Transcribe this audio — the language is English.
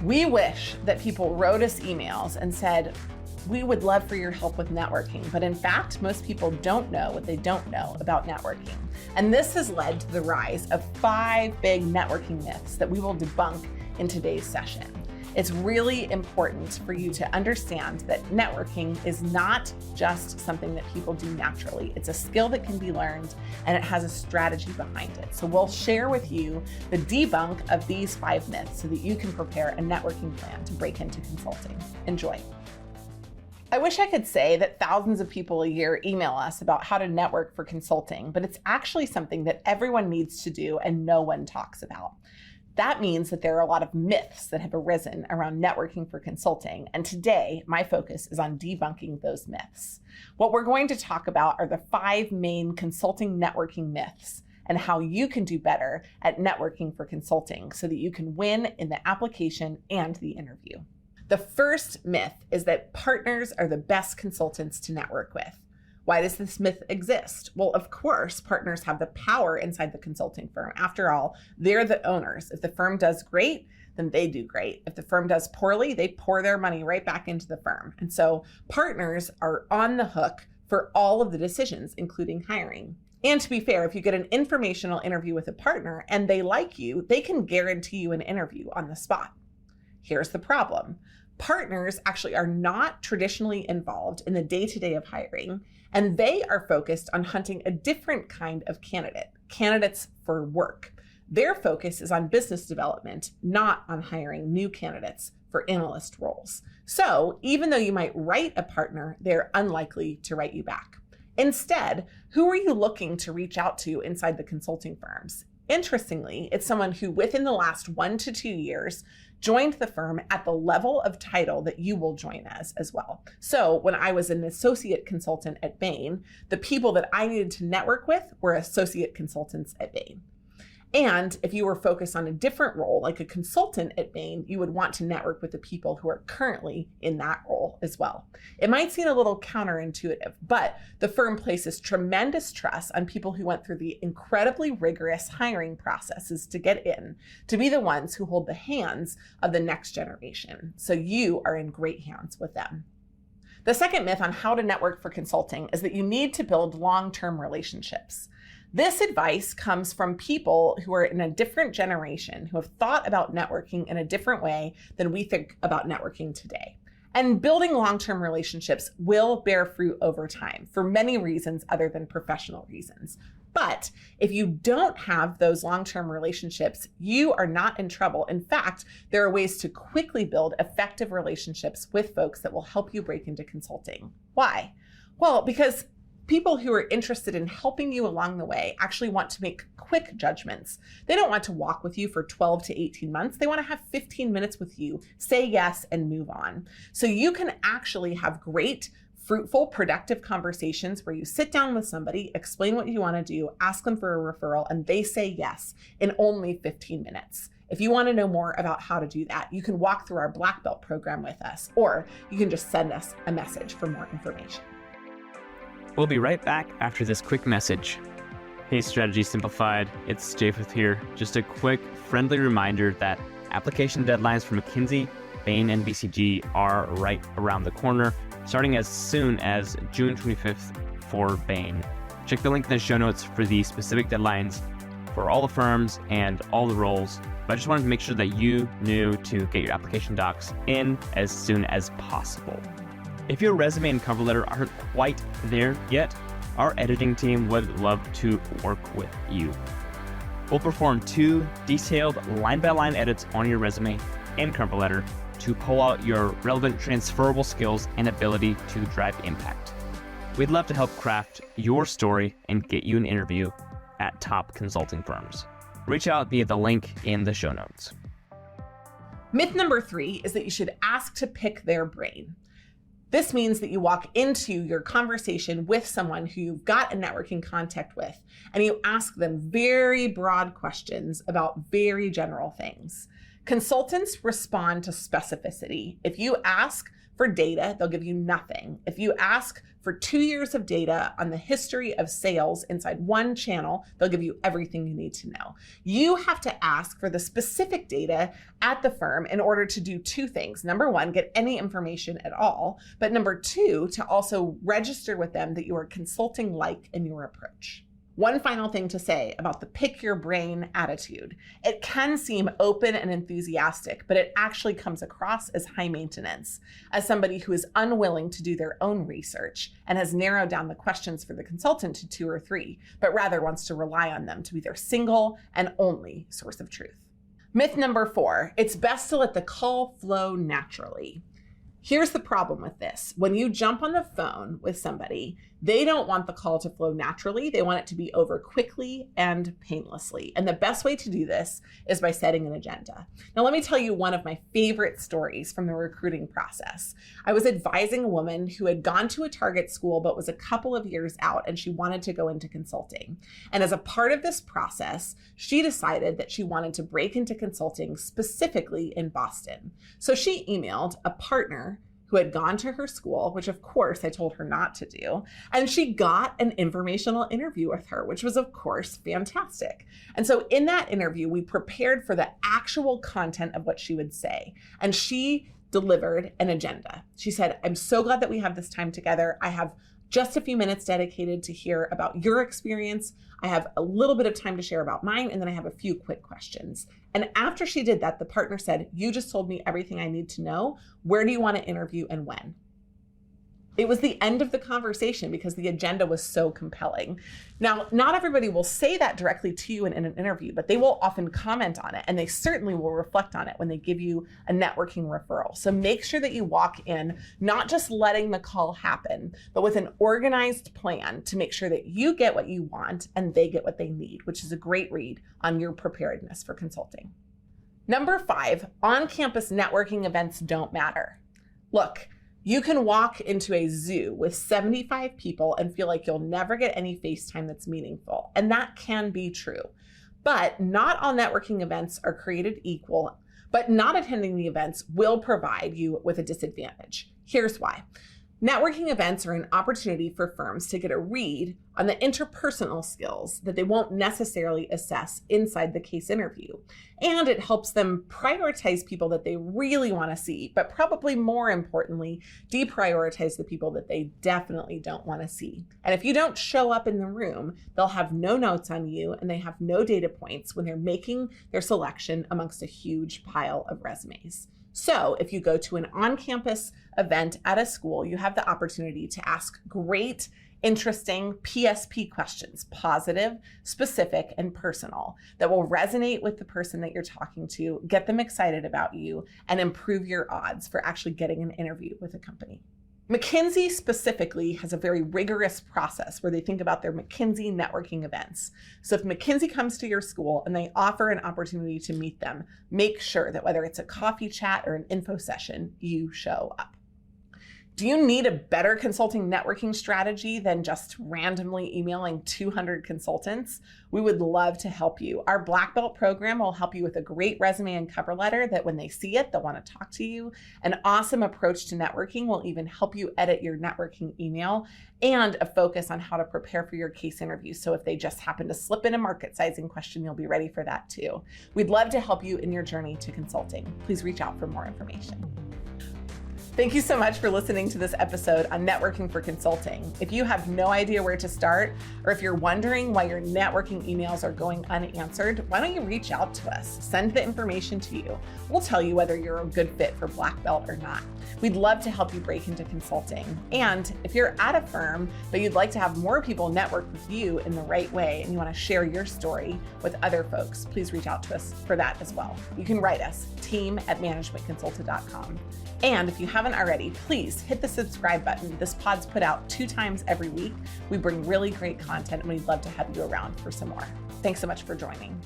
We wish that people wrote us emails and said, we would love for your help with networking, but in fact, most people don't know what they don't know about networking. And this has led to the rise of 5 big networking myths that we will debunk in today's session. It's really important for you to understand that networking is not just something that people do naturally. It's a skill that can be learned, and it has a strategy behind it. So we'll share with you the debunk of these 5 myths so that you can prepare a networking plan to break into consulting. Enjoy. I wish I could say that thousands of people a year email us about how to network for consulting, but it's actually something that everyone needs to do and no one talks about. That means that there are a lot of myths that have arisen around networking for consulting, and today my focus is on debunking those myths. What we're going to talk about are the 5 main consulting networking myths and how you can do better at networking for consulting so that you can win in the application and the interview. The first myth is that partners are the best consultants to network with. Why does this myth exist? Well, of course, partners have the power inside the consulting firm. After all, they're the owners. If the firm does great, then they do great. If the firm does poorly, they pour their money right back into the firm. And so partners are on the hook for all of the decisions, including hiring. And to be fair, if you get an informational interview with a partner and they like you, they can guarantee you an interview on the spot. Here's the problem. Partners actually are not traditionally involved in the day-to-day of hiring, and they are focused on hunting a different kind of candidates for work. Their focus is on business development, not on hiring new candidates for analyst roles. So even though you might write a partner, they're unlikely to write you back. Instead, who are you looking to reach out to inside the consulting firms? Interestingly, it's someone who within the last 1 to 2 years joined the firm at the level of title that you will join as well. So when I was an associate consultant at Bain, the people that I needed to network with were associate consultants at Bain. And if you were focused on a different role, like a consultant at Bain, you would want to network with the people who are currently in that role as well. It might seem a little counterintuitive, but the firm places tremendous trust on people who went through the incredibly rigorous hiring processes to get in, to be the ones who hold the hands of the next generation. So you are in great hands with them. The second myth on how to network for consulting is that you need to build long-term relationships. This advice comes from people who are in a different generation, who have thought about networking in a different way than we think about networking today. And building long-term relationships will bear fruit over time for many reasons other than professional reasons. But if you don't have those long-term relationships, you are not in trouble. In fact, there are ways to quickly build effective relationships with folks that will help you break into consulting. Why? Well, because people who are interested in helping you along the way actually want to make quick judgments. They don't want to walk with you for 12 to 18 months. They want to have 15 minutes with you, say yes, and move on. So you can actually have great, fruitful, productive conversations where you sit down with somebody, explain what you want to do, ask them for a referral, and they say yes in only 15 minutes. If you want to know more about how to do that, you can walk through our Black Belt program with us, or you can just send us a message for more information. We'll be right back after this quick message. Hey, Strategy Simplified, it's Japheth here. Just a quick, friendly reminder that application deadlines for McKinsey, Bain, and BCG are right around the corner, starting as soon as June 25th for Bain. Check the link in the show notes for the specific deadlines for all the firms and all the roles. But I just wanted to make sure that you knew to get your application docs in as soon as possible. If your resume and cover letter aren't quite there yet, our editing team would love to work with you. We'll perform 2 detailed line-by-line edits on your resume and cover letter to pull out your relevant transferable skills and ability to drive impact. We'd love to help craft your story and get you an interview at top consulting firms. Reach out via the link in the show notes. Myth number 3 is that you should ask to pick their brain. This means that you walk into your conversation with someone who you've got a networking contact with, and you ask them very broad questions about very general things. Consultants respond to specificity. If you ask for data, they'll give you nothing. If you ask for 2 years of data on the history of sales inside one channel, they'll give you everything you need to know. You have to ask for the specific data at the firm in order to do 2 things. Number 1, get any information at all. But number 2, to also register with them that you are consulting like in your approach. One final thing to say about the pick your brain attitude. It can seem open and enthusiastic, but it actually comes across as high maintenance, as somebody who is unwilling to do their own research and has narrowed down the questions for the consultant to 2 or 3, but rather wants to rely on them to be their single and only source of truth. Myth number 4, it's best to let the call flow naturally. Here's the problem with this. When you jump on the phone with somebody, they don't want the call to flow naturally. They want it to be over quickly and painlessly. And the best way to do this is by setting an agenda. Now, let me tell you one of my favorite stories from the recruiting process. I was advising a woman who had gone to a target school, but was a couple of years out, and she wanted to go into consulting. And as a part of this process, she decided that she wanted to break into consulting specifically in Boston. So she emailed a partner who had gone to her school, which of course I told her not to do. And she got an informational interview with her, which was of course fantastic. And so in that interview, we prepared for the actual content of what she would say. And she delivered an agenda. She said, I'm so glad that we have this time together. I have just a few minutes dedicated to hear about your experience. I have a little bit of time to share about mine, and then I have a few quick questions. And after she did that, the partner said, you just told me everything I need to know. Where do you want to interview and when? It was the end of the conversation because the agenda was so compelling. Now, not everybody will say that directly to you in an interview, but they will often comment on it, and they certainly will reflect on it when they give you a networking referral. So make sure that you walk in, not just letting the call happen, but with an organized plan to make sure that you get what you want and they get what they need, which is a great read on your preparedness for consulting. Number 5, on-campus networking events don't matter. Look, you can walk into a zoo with 75 people and feel like you'll never get any face time that's meaningful. And that can be true. But not all networking events are created equal, but not attending the events will provide you with a disadvantage. Here's why. Networking events are an opportunity for firms to get a read on the interpersonal skills that they won't necessarily assess inside the case interview. And it helps them prioritize people that they really want to see, but probably more importantly, deprioritize the people that they definitely don't want to see. And if you don't show up in the room, they'll have no notes on you and they have no data points when they're making their selection amongst a huge pile of resumes. So if you go to an on-campus event at a school, you have the opportunity to ask great, interesting PSP questions, positive, specific, and personal, that will resonate with the person that you're talking to, get them excited about you, and improve your odds for actually getting an interview with a company. McKinsey specifically has a very rigorous process where they think about their McKinsey networking events. So if McKinsey comes to your school and they offer an opportunity to meet them, make sure that whether it's a coffee chat or an info session, you show up. Do you need a better consulting networking strategy than just randomly emailing 200 consultants? We would love to help you. Our Black Belt program will help you with a great resume and cover letter that when they see it, they'll want to talk to you. An awesome approach to networking will even help you edit your networking email, and a focus on how to prepare for your case interview. So if they just happen to slip in a market sizing question, you'll be ready for that too. We'd love to help you in your journey to consulting. Please reach out for more information. Thank you so much for listening to this episode on networking for consulting. If you have no idea where to start, or if you're wondering why your networking emails are going unanswered, why don't you reach out to us? Send the information to you. We'll tell you whether you're a good fit for Black Belt or not. We'd love to help you break into consulting. And if you're at a firm, but you'd like to have more people network with you in the right way, and you want to share your story with other folks, please reach out to us for that as well. You can write us, team@managementconsulted.com. And if you haven't already, please hit the subscribe button. This pod's put out 2 times every week. We bring really great content and we'd love to have you around for some more. Thanks so much for joining.